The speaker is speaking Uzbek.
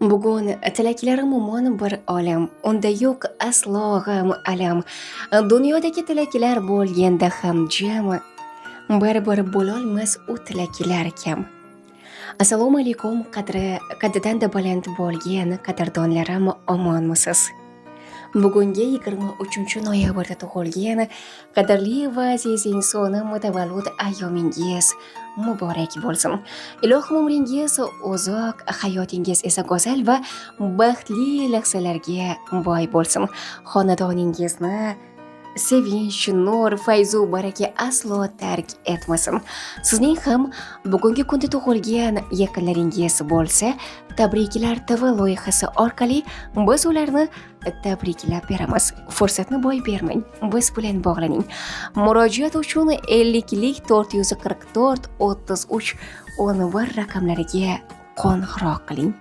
Bugun tilaklarim umon bir olam, unda yo'q aslo g'am alam. Dunyodagi tilaklar bo'lganda ham jami, baribir bo'lolmas u tilaklar kam. Assalomu alaykum qadridan-da baland bo'lgan qadrdonlarim, omonmisiz? Bugungi 23 noyabrda tug'ilgan qadrli va aziz insonim tavallud ayyomingiz muborak bo'lsin. Ilohim umringiz uzoq, hayotingiz esa go'zal va baxtli lahzalarga boy bo'lsin. Xonadoningizni sevinch, nur, fayzu baraka aslo tark etmasin. Sizning ham bugungi kunda tug'ilgan yaqinlaringiz bo'lsa, tabriklar TV loyihasi orqali biz ularni tabriklab beramiz. Fursatni boy bermang, biz bilan bog'laning. Murojaat uchun 50lik 444 33 11 raqamlariga qo'ng'iroq qiling.